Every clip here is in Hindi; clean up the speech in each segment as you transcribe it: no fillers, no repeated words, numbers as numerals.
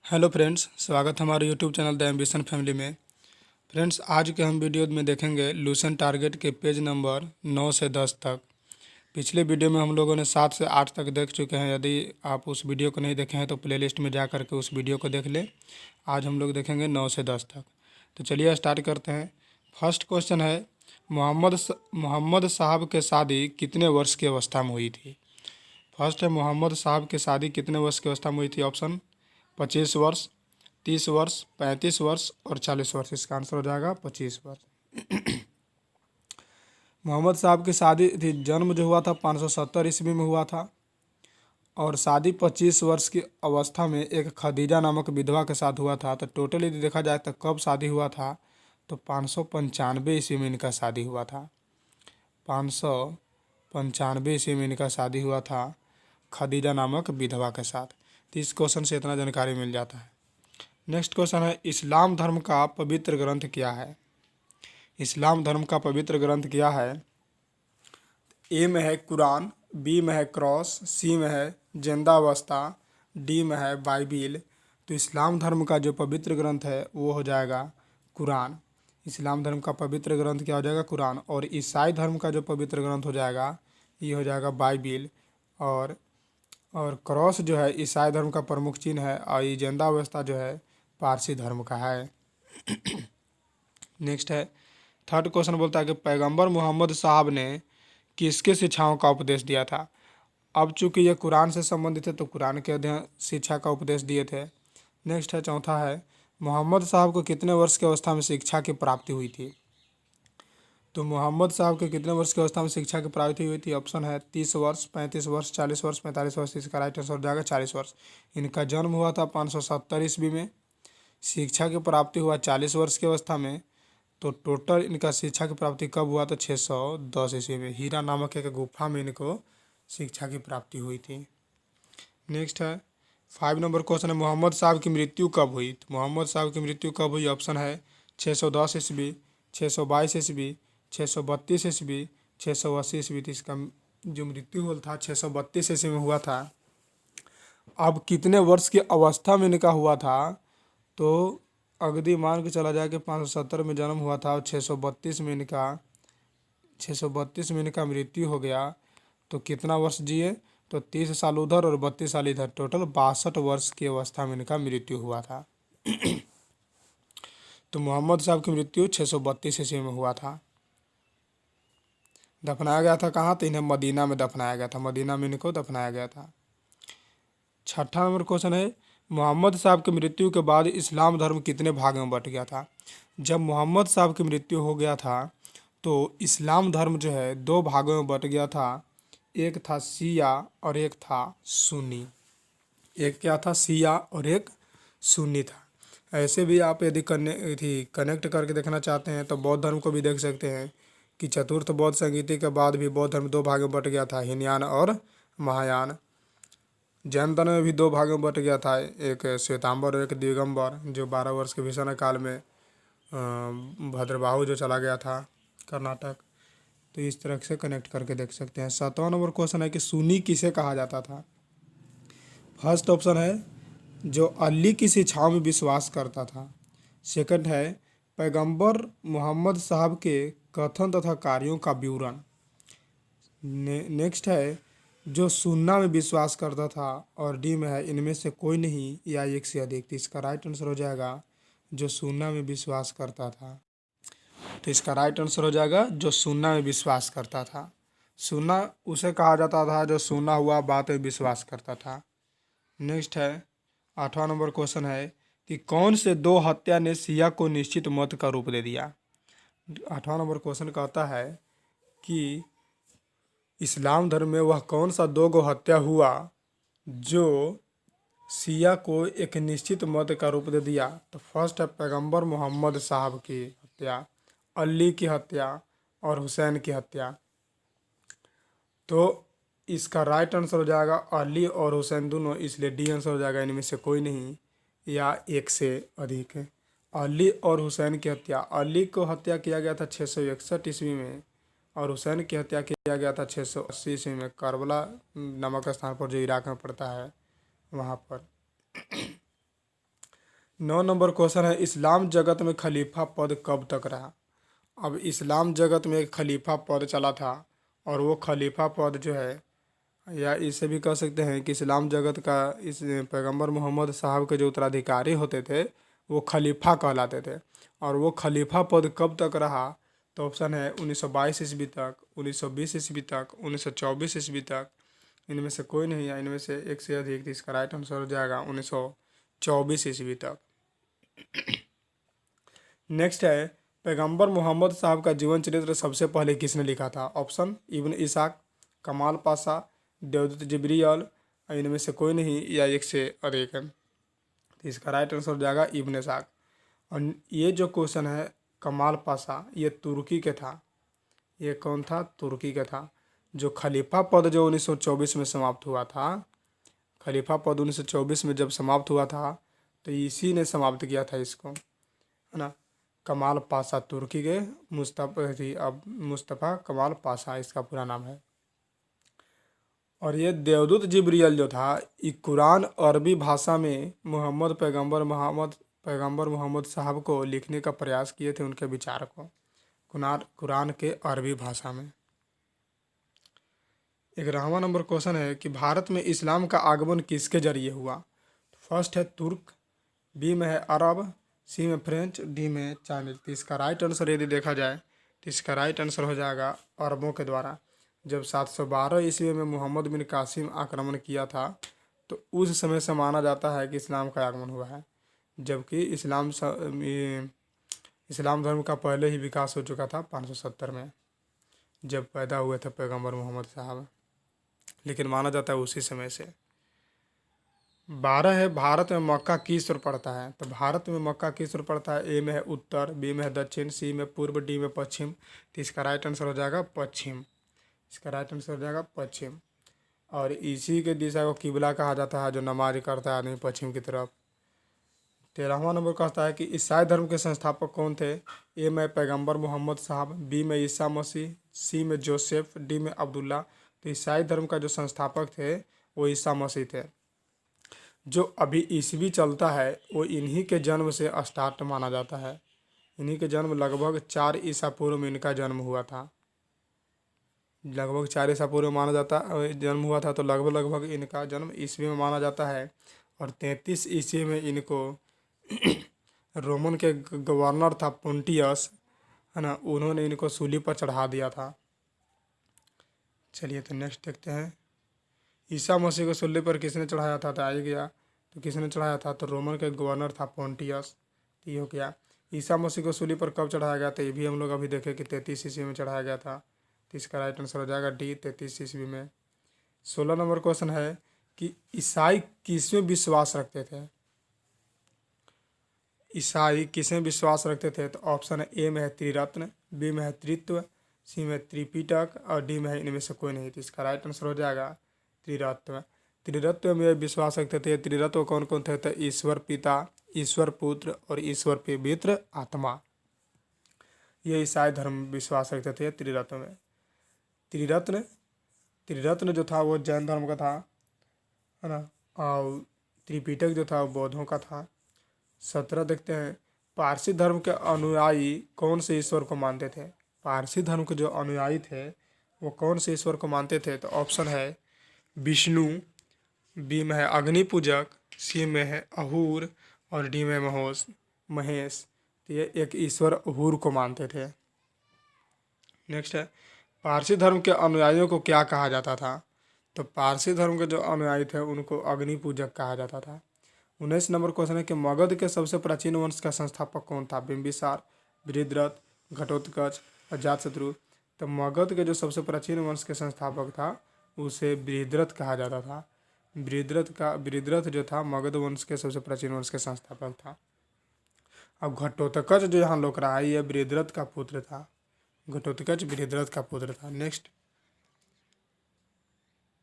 हेलो फ्रेंड्स, स्वागत है हमारे YouTube channel the ambition family में। फ्रेंड्स, आज के हम वीडियो में देखेंगे लूसेंट टारगेट के पेज नंबर 9 से 10 तक। पिछले वीडियो में हम लोगों ने 7 से 8 तक देख चुके हैं। यदि आप उस वीडियो को नहीं देखे हैं तो प्लेलिस्ट में जा करके उस वीडियो को देख लें। आज हम लोग देखेंगे 9 से 10 तक। तो चलिए स्टार्ट करते हैं। फर्स्ट क्वेश्चन है, मोहम्मद साहब के शादी कितने वर्ष की अवस्था में हुई थी। फर्स्ट है, मोहम्मद साहब की शादी कितने वर्ष की अवस्था में हुई थी। ऑप्शन 25 वर्ष, 30 वर्ष, 35 वर्ष और 40 वर्ष। इसका आंसर हो जाएगा 25 वर्ष। मोहम्मद साहब की शादी थी, जन्म जो हुआ था 570 ईस्वी में हुआ था और शादी 25 वर्ष की अवस्था में एक खदीजा नामक विधवा के साथ हुआ था। तो टोटल यदि देखा जाए तो कब शादी हुआ था, तो 595 ईस्वी में इनका शादी हुआ था। 595 ईस्वी में इनका शादी हुआ था खदीजा नामक विधवा के साथ। तो इस क्वेश्चन से इतना जानकारी मिल जाता है। नेक्स्ट क्वेश्चन है, इस्लाम धर्म का पवित्र ग्रंथ क्या है। इस्लाम धर्म का पवित्र ग्रंथ क्या है। ए में है कुरान, बी में है क्रॉस, सी में है जिंदावस्था, डी में है बाइबिल। तो इस्लाम धर्म का जो पवित्र ग्रंथ है वो हो जाएगा कुरान। इस्लाम धर्म का पवित्र ग्रंथ क्या हो जाएगा, कुरान। और ईसाई धर्म का जो पवित्र ग्रंथ हो जाएगा ये हो जाएगा बाइबिल। और क्रॉस जो है ईसाई धर्म का प्रमुख चिन्ह है और ये जिंदावस्था जो है पारसी धर्म का है। नेक्स्ट है, थर्ड क्वेश्चन बोलता है कि पैगंबर मोहम्मद साहब ने किसके शिक्षाओं का उपदेश दिया था। अब चूंकि ये कुरान से संबंधित है तो कुरान के अध्ययन शिक्षा का उपदेश दिए थे। नेक्स्ट है, चौथा है, मोहम्मद साहब को कितने वर्ष की अवस्था में शिक्षा की प्राप्ति हुई थी। तो मोहम्मद साहब के कितने वर्ष की अवस्था में शिक्षा की प्राप्ति हुई थी। ऑप्शन है 30 वर्ष, 35 वर्ष, 40 वर्ष, 45 वर्ष। इसका राइट आंसर हो जाएगा 40 वर्ष। इनका जन्म हुआ था 570 ईस्वी में, शिक्षा की प्राप्ति हुआ 40 वर्ष की अवस्था में। तो टोटल इनका शिक्षा की प्राप्ति कब हुआ, तो 610 ईस्वी में हीरा नामक एक गुफा में इनको शिक्षा की प्राप्ति हुई थी। नेक्स्ट है, 5 नंबर क्वेश्चन है, मोहम्मद साहब की मृत्यु कब हुई। तो मोहम्मद साहब की मृत्यु कब हुई। ऑप्शन है 610 ईस्वी, 622 ईस्वी, 632 ईस्वी, 680 ईस्वी। तो इसका जो मृत्यु हुआ था 632 ईस्वी में हुआ था। अब कितने वर्ष की अवस्था में इनका हुआ था, तो अगदी मान के चला जाए कि 570 में जन्म हुआ था और 632 में इनका मृत्यु हो गया। तो कितना वर्ष जिए, तो 30 साल उधर और 32 साल इधर, टोटल 62 वर्ष की अवस्था में इनका मृत्यु हुआ था। तो मोहम्मद साहब की मृत्यु 632 ईस्वी में हुआ था। दफनाया गया था कहाँ, तो इन्हें मदीना में दफनाया गया था। मदीना में इनको दफनाया गया था। छठा नंबर क्वेश्चन है, मोहम्मद साहब की मृत्यु के बाद इस्लाम धर्म कितने भाग में बंट गया था। जब मोहम्मद साहब की मृत्यु हो गया था तो इस्लाम धर्म जो है 2 भागों में बंट गया था। एक था शिया और एक था सुन्नी। एक क्या था, शिया और एक सुन्नी था। ऐसे भी आप यदि कनेक्ट करके देखना चाहते हैं तो बौद्ध धर्म को भी देख सकते हैं कि चतुर्थ बौद्ध संगीति के बाद भी बौद्ध धर्म 2 भाग में बंट गया था, हीनयान और महायान। जैन धर्म में भी 2 भागों में बंट गया था, एक श्वेतांबर और एक दिगंबर, जो 12 वर्ष के भीषण काल में भद्रबाहु जो चला गया था कर्नाटक। तो इस तरह से कनेक्ट करके देख सकते हैं। 7वां नंबर क्वेश्चन है कि सुन्नी किसे कहा जाता था। फर्स्ट ऑप्शन है जो अली की शिक्षाओं में विश्वास करता था। सेकंड है पैगंबर मोहम्मद साहब के कथन तथा कार्यों का विवरण। नेक्स्ट है जो सुन्ना में विश्वास करता था। और डी में है इनमें से कोई नहीं या एक से अधिक। तो इसका राइट आंसर हो जाएगा जो सुन्ना में विश्वास करता था। तो इसका राइट आंसर हो जाएगा जो सुन्ना में विश्वास करता था। सुन्ना उसे कहा जाता था जो सुना हुआ बात में विश्वास करता था। नेक्स्ट है 8वां नंबर क्वेश्चन है कि कौन से 2 हत्या ने शिया को निश्चित मत का रूप दे दिया। 8वां नंबर क्वेश्चन कहता है कि इस्लाम धर्म में वह कौन सा 2 गो हत्या हुआ जो शिया को एक निश्चित मत का रूप दे दिया। तो फर्स्ट है पैगंबर मोहम्मद साहब की हत्या, अली की हत्या और हुसैन की हत्या। तो इसका राइट आंसर हो जाएगा अली और हुसैन दोनों, इसलिए डी आंसर हो जाएगा इनमें से कोई नहीं या एक से अधिक है। अली और हुसैन की हत्या, अली को हत्या किया गया था 661 ईस्वी में और हुसैन की हत्या किया गया था 680 ईस्वी में, करबला नामक स्थान पर जो इराक में पड़ता है वहाँ पर। 9 नंबर क्वेश्चन है, इस्लाम जगत में खलीफा पद कब तक रहा। अब इस्लाम जगत में एक खलीफा पद चला था, और वो खलीफा पद जो है, या इसे भी कह सकते हैं कि इस्लाम जगत का इस पैगंबर मोहम्मद साहब के जो उत्तराधिकारी होते थे वो खलीफा कहलाते थे। और वो खलीफा पद कब तक रहा, तो ऑप्शन है 1922 ईस्वी तक, 1920 ईस्वी तक, 1924 ईस्वी तक। इनमें से कोई नहीं है, इनमें से एक से अधिक, तो इसका राइट आंसर हो जाएगा 1924 ईस्वी तक। नेक्स्ट है, पैगंबर मोहम्मद साहब का जीवन चरित्र सबसे पहले किसने लिखा था। ऑप्शन इब्न इसाक, कमाल पाशा, देवदत्त जिब्रियल, इनमें से कोई नहीं या एक से अधिक है। तो इसका राइट आंसर हो जाएगा इब्न इसाक। और ये जो क्वेश्चन है कमाल पाशा, ये तुर्की के था। ये कौन था, तुर्की का था। जो खलीफा पद जो 1924 में समाप्त हुआ था, खलीफा पद 1924 में जब समाप्त हुआ था, तो इसी ने समाप्त किया था इसको, है ना। कमाल पाशा तुर्की के मुस्तफ़ा थी, अब मुस्तफ़ा कमाल पाशा इसका पूरा नाम है। और ये देवदूत जिब्रियल जो था, ये कुरान अरबी भाषा में पैगंबर मोहम्मद साहब को लिखने का प्रयास किए थे, उनके विचार को कुरान के अरबी भाषा में। 11वां नंबर क्वेश्चन है कि भारत में इस्लाम का आगमन किसके जरिए हुआ। फर्स्ट है तुर्क, बी में है अरब, सी में फ्रेंच, डी में चाइनीज। तो इसका राइट आंसर यदि देखा जाए तो इसका राइट आंसर हो जाएगा अरबों के द्वारा। जब 712 ईस्वी में मोहम्मद बिन कासिम आक्रमण किया था, तो उस समय से माना जाता है कि इस्लाम का आगमन हुआ है, जबकि इस्लाम धर्म का पहले ही विकास हो चुका था 570 में, जब पैदा हुए थे पैगंबर मोहम्मद साहब, लेकिन माना जाता है उसी समय से। 12 है, भारत में मक्का किस ओर पड़ता है। तो भारत में मक्का किस ओर पड़ता है, ए में है उत्तर, बी में है दक्षिण, सी में पूर्व, डी में पश्चिम। तो इसका राइट आंसर हो जाएगा पश्चिम। इसका राइट आंसर हो जाएगा पश्चिम। और इसी के दिशा को किबला कहा जाता है, जो नमाज करता है आदमी पश्चिम की तरफ। 13वां नंबर कहता है कि ईसाई धर्म के संस्थापक कौन थे। ए में पैगंबर मोहम्मद साहब, बी में ईसा मसीह, सी में जोसेफ, डी में अब्दुल्ला। तो ईसाई धर्म का जो संस्थापक थे वो ईसा मसीह थे। जो अभी ईसवी चलता है वो इन्हीं के जन्म से स्टार्ट माना जाता है। इन्हीं के जन्म लगभग 4 ईसा पूर्व में इनका जन्म हुआ था। लगभग 4 ईसा पूर्व माना जाता जन्म हुआ था, तो लगभग इनका जन्म ईस्वी में माना जाता है। और 33 ईस्वी में इनको रोमन के गवर्नर था पोंटियस, है ना, उन्होंने इनको सूली पर चढ़ा दिया था। चलिए तो नेक्स्ट देखते हैं, ईसा मसीह को सूली पर किसने चढ़ाया था। तो आ ही गया, तो किसने चढ़ाया था, तो रोमन के गवर्नर था पोंटियस। तो ये हो गया। ईसा मसीह को सूली पर कब चढ़ाया गया था, ये भी हम लोग अभी देखे कि 33 ईस्वी में चढ़ाया गया था। तो इसका राइट आंसर हो जाएगा डी, 33 ईस्वी में। 16 नंबर क्वेश्चन है कि ईसाई किसमें विश्वास रखते थे। ईसाई किसमें विश्वास रखते थे। तो ऑप्शन है, ए में है त्रिरत्न, बी में है त्रित्व, सी में त्रिपिटक, और डी में है इनमें से कोई नहीं। तो इसका राइट आंसर हो जाएगा त्रिरत्व। त्रिरत्व में विश्वास रखते थे। त्रिरत्व कौन कौन थे, तो ईश्वर पिता, ईश्वर पुत्र और ईश्वर पवित्र आत्मा। ये ईसाई धर्म विश्वास रखते थे त्रिरत्व में। त्रिरत्न त्रिरत्न जो था वो जैन धर्म का था, है ना। और त्रिपिटक जो था वो बौद्धों का था। 17 देखते हैं, पारसी धर्म के अनुयायी कौन से ईश्वर को मानते थे। पारसी धर्म के जो अनुयायी थे वो कौन से ईश्वर को मानते थे। तो ऑप्शन है विष्णु, बी में है अग्नि पूजक, सी में है अहूर और डी में महेश। तो ये एक ईश्वर अहूर को मानते थे। नेक्स्ट है, पारसी धर्म के अनुयायियों को क्या कहा जाता था। तो पारसी धर्म के जो अनुयायी थे उनको अग्नि पूजक कहा जाता था। 19 नंबर क्वेश्चन है कि मगध के सबसे प्राचीन वंश का संस्थापक कौन था। बिंबिसार, बृहद्रथ, घटोत्कच, अजातशत्रु। तो मगध के जो सबसे प्राचीन वंश के संस्थापक था उसे बृहद्रथ कहा जाता था। बृहद्रथ जो था मगध वंश के सबसे प्राचीन वंश के संस्थापक था। अब घटोत्कच जो यहाँ लोक रहा है ये बृहद्रथ का पुत्र था। घटोत्कच बृहद्रथ का पुत्र था। नेक्स्ट,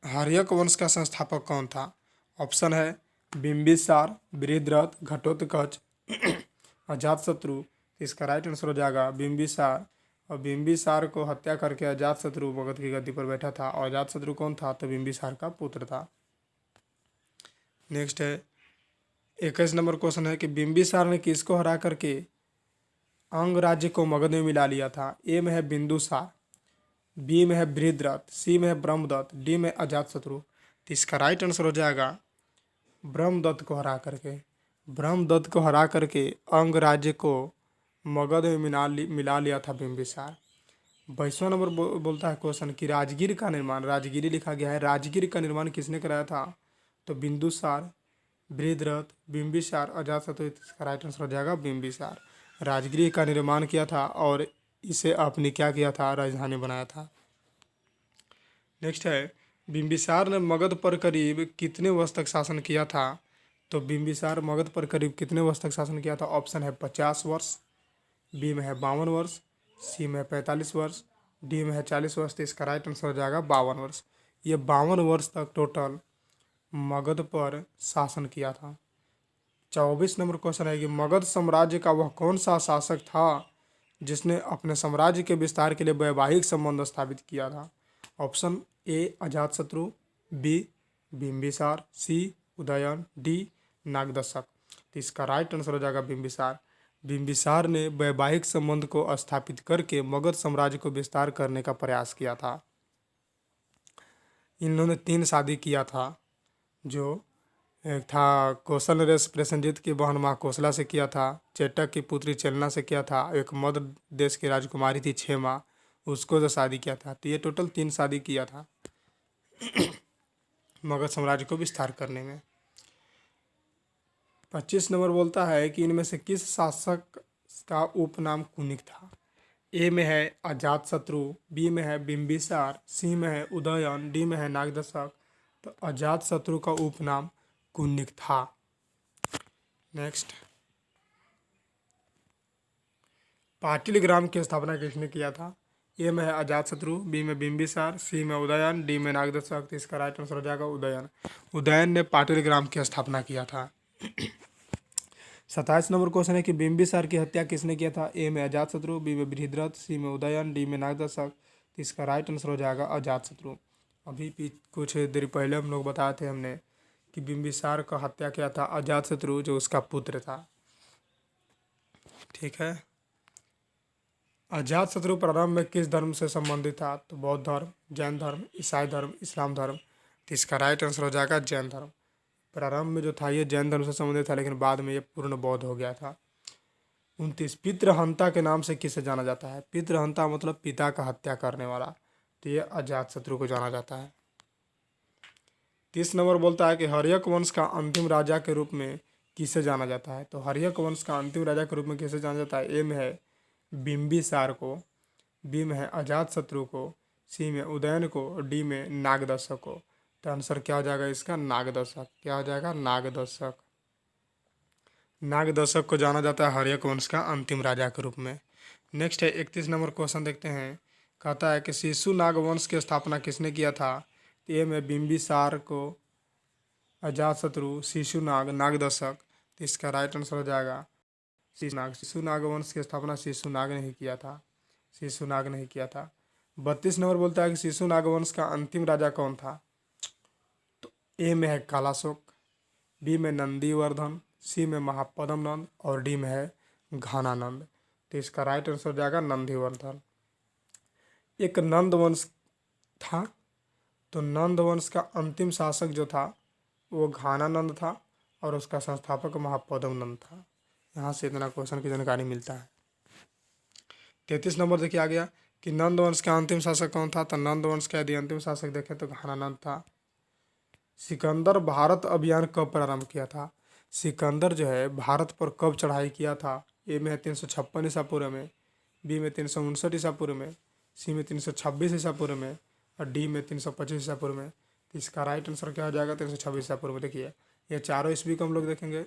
हर्यक वंश का संस्थापक कौन था। ऑप्शन है बिंबिसार, बृहद्रथ, घटोत्कच, अजातशत्रु। इसका राइट आंसर हो जाएगा बिंबिसार। और बिंबिसार को हत्या करके अजातशत्रु मगध की गद्दी पर बैठा था। और अजातशत्रु कौन था, तो बिंबिसार का पुत्र था। नेक्स्ट है, 21 नंबर क्वेश्चन है कि बिंबिसार ने किसको हरा करके अंग राज्य को मगध में मिला लिया था? ए में है बिंदुसार, बी में है बृहद्रथ, सी में है ब्रह्मदत्त, डी में अजातशत्रु। तो इसका राइट आंसर हो जाएगा ब्रह्मदत्त को हरा करके। ब्रह्मदत्त को हरा करके अंग राज्य को मगध में मिला लिया था बिंबिसार। 22वां नंबर बोलता है क्वेश्चन कि राजगीर का निर्माण, राजगिरी लिखा गया है, राजगीर का निर्माण किसने कराया था? तो बिंदुसार, बृहद्रथ, बिंबिसार, अजातशत्रु। इसका राइट आंसर हो जाएगा बिंबिसार। राजगीर का निर्माण किया था और इसे अपनी क्या किया था? राजधानी बनाया था। नेक्स्ट है बिंबिसार ने मगध पर करीब कितने वर्ष तक शासन किया था? तो बिंबिसार मगध पर करीब कितने वर्ष तक शासन किया था? ऑप्शन है 50 वर्ष, बी में है 52 वर्ष, सी में है 45 वर्ष, डी में है 40 वर्ष। तो इसका राइट आंसर हो जाएगा 52 वर्ष। ये 52 वर्ष तक टोटल मगध पर शासन किया था। 24 नंबर क्वेश्चन है कि मगध साम्राज्य का वह कौन सा शासक था जिसने अपने साम्राज्य के विस्तार के लिए वैवाहिक संबंध स्थापित किया था? Option A Ajatashatru, B Bimbisara, C Udayana, D Nagadashaka. तो इसका राइट आंसर हो जाएगा बिंबिसार। बिंबिसार ने वैवाहिक संबंध को स्थापित करके मगध साम्राज्य को विस्तार करने का प्रयास किया था। इन्होंने 3 शादी किया था, जो एक था कौशल नरेश प्रसेनजीत की बहन माँ कोसला से किया था, चेटक की पुत्री चेलना से किया था, एक मध्य देश की राजकुमारी थी क्षेमा, उसको जो शादी किया था। तो ये टोटल 3 शादी किया था मगध साम्राज्य को विस्तार करने में। 25 नंबर बोलता है कि इनमें से किस शासक का उपनाम कुनिक था? ए में है अजातशत्रु, बी में है बिंबिसार, सी में है उदयन, डी में है नागदशक। तो अजातशत्रु का उपनाम कुनिक था। नेक्स्ट, पाटिलग्राम की स्थापना किसने किया था? ए में है अजातशत्रु, बी में बिंबिसार, सी में उदयन, डी में नागदशक। तो इसका राइट आंसर हो जाएगा उदयन। उदयन ने पाटिलग्राम की स्थापना किया था। 27 नंबर क्वेश्चन है कि बिंबिसार की हत्या किसने किया था? ए में अजातशत्रु, बी में बृहद्रथ, सी में उदयन, डी में नागदशक। तो इसका राइट आंसर हो जाएगा अजातशत्रु। अभी कुछ देर पहले हम लोग बताए थे हमने कि बिंबिसार का हत्या किया था अजातशत्रु, जो उसका पुत्र था। ठीक है। अजातशत्रु प्रारंभ में किस धर्म से संबंधित था? तो बौद्ध धर्म, जैन धर्म, ईसाई धर्म, इस्लाम धर्म। तो इसका राइट आंसर हो जाएगा जैन धर्म। प्रारंभ में जो था ये जैन धर्म से संबंधित था, लेकिन बाद में ये पूर्ण बौद्ध हो गया था। 29 पितृहंता के नाम से किसे जाना जाता है? पितृहंता मतलब पिता का हत्या करने वाला। तो ये अजातशत्रु को जाना जाता है। 30 नंबर बोलता है कि हर्यक वंश का अंतिम राजा के रूप में किसे जाना जाता है? तो हर्यक वंश का अंतिम राजा के रूप में किसे जाना जाता है? ए में है बिंबिसार को, बी में है अजातशत्रु को, सी में उदयन को, डी में नागदशक को। तो आंसर क्या हो जाएगा इसका? नागदशक। क्या हो जाएगा? नागदशक। नागदशक को जाना जाता है हर्यक वंश का अंतिम राजा के रूप में। नेक्स्ट है 31 नंबर क्वेश्चन देखते हैं। कहता है कि शिशु नाग वंश की स्थापना किसने किया था? तो ए में बिंबिसार को, अजातशत्रु, शिशुनाग, नागदशक। तो इसका राइट आंसर हो जाएगा शिशुनाग। शिशुनाग वंश की स्थापना शिशुनाग ने ही किया था। शिशुनाग ने ही किया था। 32 नंबर बोलता है कि शिशुनाग वंश का अंतिम राजा कौन था? तो ए में है कालाशोक, बी में नंदीवर्धन, सी में महापद्म नंद और डी में है घनानंद। तो इसका राइट आंसर हो जाएगा नंदीवर्धन। एक नंद वंश था, तो नंद वंश का अंतिम शासक जो था वो घनानंद था और उसका संस्थापक महापद्म नंद था। यहाँ से इतना क्वेश्चन की जानकारी मिलता है। 33 नंबर देखिए आ गया कि नंद वंश का अंतिम शासक कौन था? तो नंद वंश का यदि अंतिम शासक देखें तो घनानंद था। सिकंदर भारत अभियान कब प्रारंभ किया था? सिकंदर जो है भारत पर कब चढ़ाई किया था? ए में है 356 ईसा पूर्व में, बी में 359 ईसा पूर्व में, सी में 326 ईसा पूर्व में और डी में 325 ईसा पूर्व में। तो इसका राइट आंसर क्या हो जाएगा? 326 ईसा पूर्व में। देखिए ये चारों ईस्वी को हम लोग देखेंगे।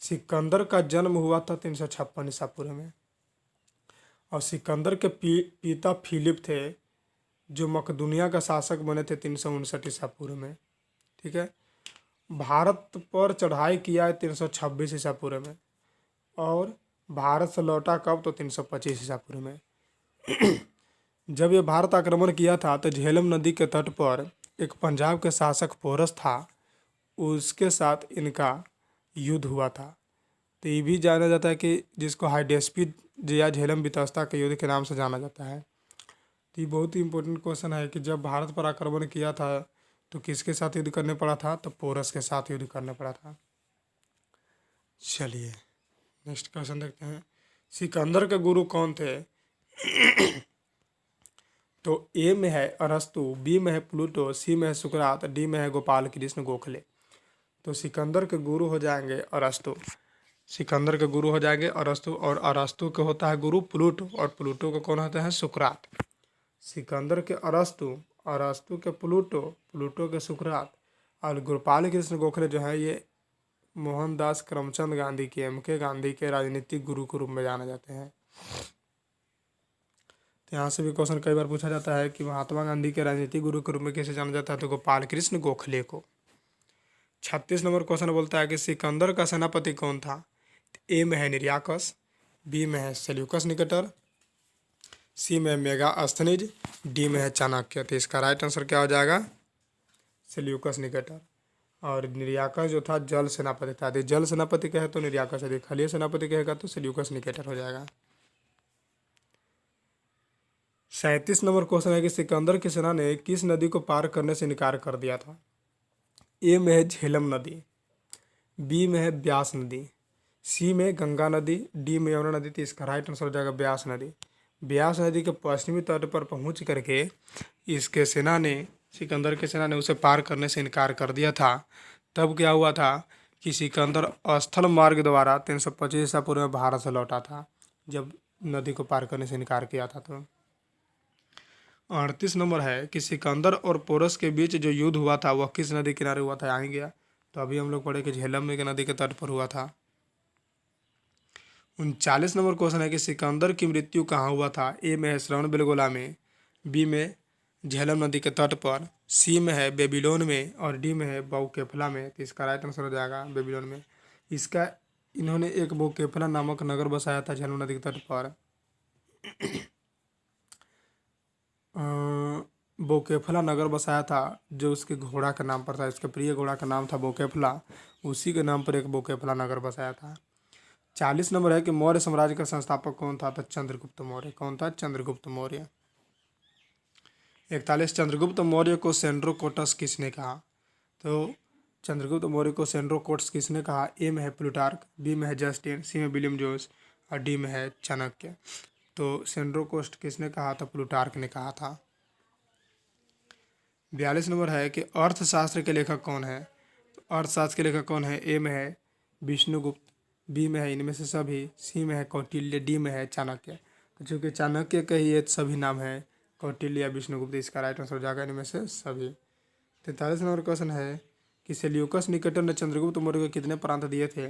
सिकंदर का जन्म हुआ था 356 ईसा पूर्व में और सिकंदर के पिता फिलिप थे, जो मकदूनिया का शासक बने थे 359 ईसा पूर्व में। ठीक है। भारत पर चढ़ाई किया है 326 ईसा पूर्व में और भारत से लौटा कब? तो 325 ईसा पूर्व में। जब ये भारत आक्रमण किया था तो झेलम नदी के तट पर एक पंजाब के शासक पोरस था, उसके साथ इनका युद्ध हुआ था। तो ये भी जाना जाता है कि जिसको हाइडेस्पी या झेलम बितस्ता के युद्ध के नाम से जाना जाता है। तो ये बहुत ही इंपॉर्टेंट क्वेश्चन है कि जब भारत पर आक्रमण किया था तो किसके साथ युद्ध करने पड़ा था, तो पोरस के साथ युद्ध करना पड़ा था। चलिए नेक्स्ट क्वेश्चन देखते हैं। सिकंदर के गुरु कौन थे? तो ए में है अरस्तु, बी में है प्लूटो, सी में है सुकरात, डी में है गोपाल कृष्ण गोखले। तो सिकंदर के गुरु हो जाएंगे अरस्तु। सिकंदर के गुरु हो जाएंगे अरस्तु, और अरस्तु के होता है गुरु प्लूटो, और प्लूटो का कौन होता है? सुकरात। सिकंदर के अरस्तु, अरस्तु के प्लूटो, प्लूटो के सुकरात, और गोपाल कृष्ण गोखले जो है ये मोहनदास करमचंद गांधी के, एम.के. गांधी के राजनीतिक गुरु के रूप में जाने जाते हैं। तो यहाँ से भी क्वेश्चन कई बार पूछा जाता है कि महात्मा गांधी के राजनीतिक गुरु के रूप में कैसे जाना जाता है, तो गोपाल कृष्ण गोखले को। 36 नंबर क्वेश्चन बोलता है कि सिकंदर का सेनापति कौन था? ए में है निर्याकस, बी में है सेल्यूकस निकेटर, सी में मेगा अस्थनीज, डी में है चाणक्य। तो इसका राइट आंसर क्या हो जाएगा? Seleucus Nicator. और निर्याकस जो था जल सेनापति था। यदि जल सेनापति कहे तो निर्याकस, यदि खलीय सेनापति कहेगा तो सेल्यूकस निकेटर हो जाएगा। 37 नंबर क्वेश्चन है कि सिकंदर की सेना ने किस नदी को पार करने से इनकार कर दिया था? ए में है झेलम नदी, बी में है ब्यास नदी, सी में गंगा नदी, डी में यमुना नदी। तो इसका राइट आंसर हो जाएगा ब्यास नदी। ब्यास नदी के पश्चिमी तट पर पहुंच करके इसके सेना ने, सिकंदर की सेना ने उसे पार करने से इनकार कर दिया था। तब क्या हुआ था कि सिकंदर स्थल मार्ग द्वारा 325 ईसा पूर्व में भारत से लौटा था, जब नदी को पार करने से इनकार किया था। तो 38 नंबर है कि सिकंदर और पोरस के बीच जो युद्ध हुआ था वह किस नदी किनारे हुआ था? आएंगे गया तो अभी हम लोग पढ़े कि झेलम में नदी के तट पर हुआ था। 39 नंबर क्वेश्चन है कि सिकंदर की मृत्यु कहाँ हुआ था? ए में है श्रवण बेलगोला में, बी में झेलम नदी के तट पर, सी में है बेबीलोन में, और डी में है बौकेफला में। तो इसका राइट आंसर हो जाएगा बेबीलोन में। इसका इन्होंने एक बौकेफला नामक नगर बसाया था झेलम नदी के तट पर। बोकेफला नगर बसाया था जो उसके घोड़ा के नाम पर था। इसके प्रिय घोड़ा का नाम था बोकेफला, उसी के नाम पर एक बोकेफला नगर बसाया था। 40 नंबर है कि मौर्य साम्राज्य का संस्थापक कौन था? तो चंद्रगुप्त मौर्य। कौन था? चंद्रगुप्त मौर्य। 41 चंद्रगुप्त मौर्य को सेंड्रोकोटस किसने कहा? तो चंद्रगुप्त मौर्य को सेंड्रोकोटस किसने कहा? ए में है प्लूटार्क, बी में है जस्टिन, सी में विलियम जोस, और डी में है चाणक्य। तो सेंड्रोकोटस किसने कहा? तो प्लूटार्क ने कहा था। 42 नंबर है कि अर्थशास्त्र के लेखक कौन है? तो अर्थशास्त्र के लेखक कौन है? ए में है विष्णुगुप्त, बी में है इनमें से सभी, सी में है कौटिल्य, डी में है चाणक्य। तो चूंकि चाणक्य के ही ये सभी नाम है, कौटिल्य या विष्णुगुप्त, इसका राइट आंसर हो जाएगा इनमें से सभी। 43 नंबर क्वेश्चन है कि सेल्यूकस निकेटर ने चंद्रगुप्त मौर्य को कितने प्रांत दिए थे?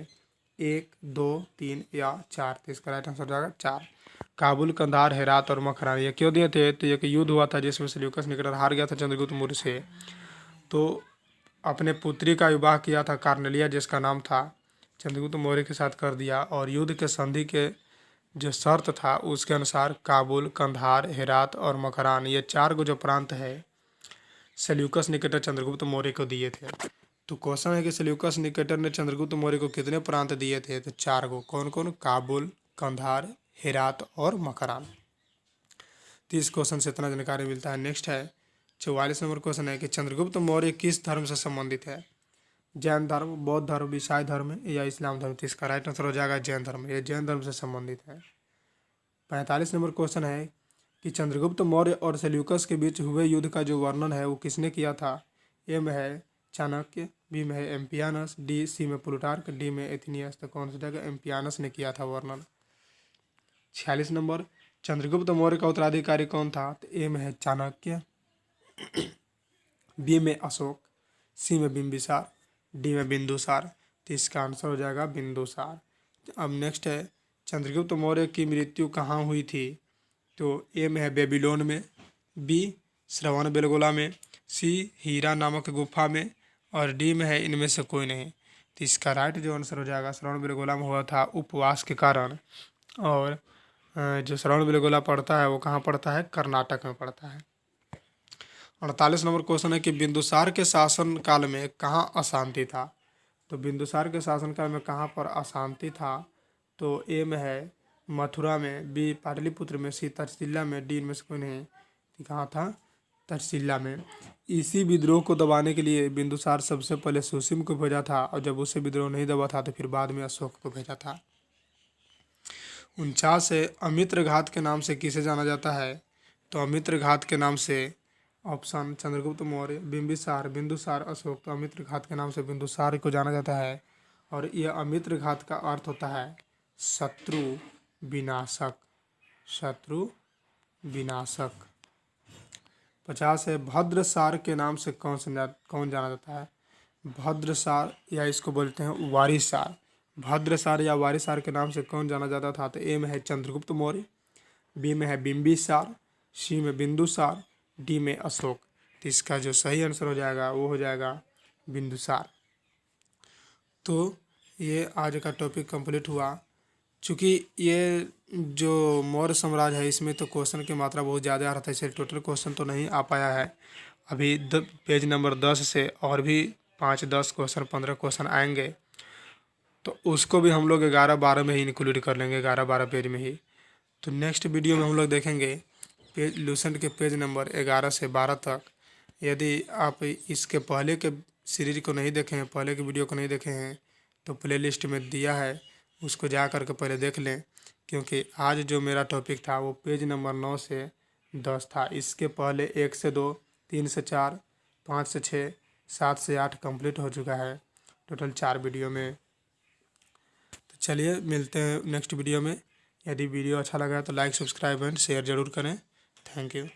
1, 2, 3 या 4? तो इसका राइट आंसर हो जाएगा 4। काबुल, कंधार, हेरात और मखरान। ये क्यों दिए थे? तो एक युद्ध हुआ था जिसमें सेल्यूकस निकेटर हार गया था चंद्रगुप्त मौर्य से, तो अपने पुत्री का विवाह किया था कार्नेलिया जिसका नाम था, चंद्रगुप्त मौर्य के साथ कर दिया। और युद्ध के संधि के जो शर्त था उसके अनुसार काबुल, कंधार, हेरात और मखरान, ये 4 जो प्रांत है सेल्यूकस निकेटर चंद्रगुप्त मौर्य को दिए थे। तो क्वेश्चन है कि सेल्यूकस निकेटर ने चंद्रगुप्त मौर्य को कितने प्रांत दिए थे? तो 4 को। कौन कौन? काबुल, कंधार, हेरात और मकरान। तो इस क्वेश्चन से इतना जानकारी मिलता है। नेक्स्ट है 44 नंबर क्वेश्चन है कि चंद्रगुप्त मौर्य किस धर्म से संबंधित है? जैन धर्म, बौद्ध धर्म, ईसाई धर्म या इस्लाम धर्म? तो इसका राइट आंसर हो जाएगा जैन धर्म। ये जैन धर्म से संबंधित है। 45 नंबर क्वेश्चन है कि चंद्रगुप्त मौर्य और सेल्यूकस के बीच हुए युद्ध का जो वर्णन है वो किसने किया था? ए में है चाणक्य, बी में है एम्पियानस, डी सी में प्लूटार्क, डी में एथिनियस। तो कौन सी जगह? एम्पियानस ने किया था वर्णन। 46 नंबर चंद्रगुप्त मौर्य का उत्तराधिकारी कौन था? तो ए में है चाणक्य, बी में अशोक, सी में बिंबिसार, डी में बिंदुसार। तो इसका आंसर हो जाएगा बिंदुसार। अब नेक्स्ट है चंद्रगुप्त मौर्य की मृत्यु कहाँ हुई थी? तो ए में है बेबीलोन में, बी श्रवण बेलगोला में, सी हीरा नामक गुफा में, और डी में है इनमें से कोई नहीं। तो इसका राइट जो आंसर हो जाएगा श्रवण बेलगोला में हुआ था उपवास के कारण। और जो श्रवण बेलगोला पड़ता है वो कहाँ पड़ता है? कर्नाटक में पड़ता है। 48 नंबर क्वेश्चन है कि बिंदुसार के शासन काल में कहाँ अशांति था? तो बिंदुसार के शासनकाल में कहाँ पर अशांति था? तो ए में है मथुरा में, बी पाटलिपुत्र में, सी तक्षशिला में, डी में से कोई नहीं। कहाँ था? तक्षशिला में। इसी विद्रोह को दबाने के लिए बिंदुसार सबसे पहले सुसीम को भेजा था, और जब उससे विद्रोह नहीं दबा था तो फिर बाद में अशोक को भेजा था। 49 है, अमित्र घात के नाम से किसे जाना जाता है? तो अमित्र घात के नाम से ऑप्शन चंद्रगुप्त मौर्य, बिंबिसार, बिंदुसार, अशोक। तो अमित्र घात के नाम से बिंदुसार को जाना जाता है, और यह अमित्र घात का अर्थ होता है शत्रु विनाशक। शत्रु विनाशक। 50 है, भद्रसार के नाम से कौन जाना जाता है? भद्रसार या इसको बोलते हैं वारिसार। भद्रसार या वारिसार के नाम से कौन जाना जाता था? तो ए में है चंद्रगुप्त मौर्य, बी में है बिंबिसार, सी में बिंदुसार, डी में अशोक। तो इसका जो सही आंसर हो जाएगा वो हो जाएगा बिंदुसार। तो ये आज का टॉपिक कंप्लीट हुआ। चूँकि ये जो मौर्य साम्राज्य है इसमें तो क्वेश्चन की मात्रा बहुत ज़्यादा आ रहा था, इसलिए टोटल क्वेश्चन तो नहीं आ पाया है। अभी पेज नंबर 10 से और भी 5-10 क्वेश्चन 15 क्वेश्चन आएंगे, तो उसको भी हम लोग 11-12 में ही इंक्लूड कर लेंगे, 11-12 पेज में ही। तो नेक्स्ट वीडियो में हम लोग देखेंगे पेज लूसेंट के पेज नंबर 11 से 12 तक। यदि आप इसके पहले के सीरीज को नहीं देखे हैं, पहले के वीडियो को नहीं देखे हैं, तो प्लेलिस्ट में दिया है, उसको जा कर के पहले देख लें। क्योंकि आज जो मेरा टॉपिक था वो पेज नंबर 9 से 10 था। इसके पहले 1 से 2, 3 से 4, 5 से 6, 7 से 8 कंप्लीट हो चुका है टोटल 4 वीडियो में। तो चलिए मिलते हैं नेक्स्ट वीडियो में। यदि वीडियो अच्छा लगा तो लाइक, सब्सक्राइब एंड शेयर ज़रूर करें। Thank you.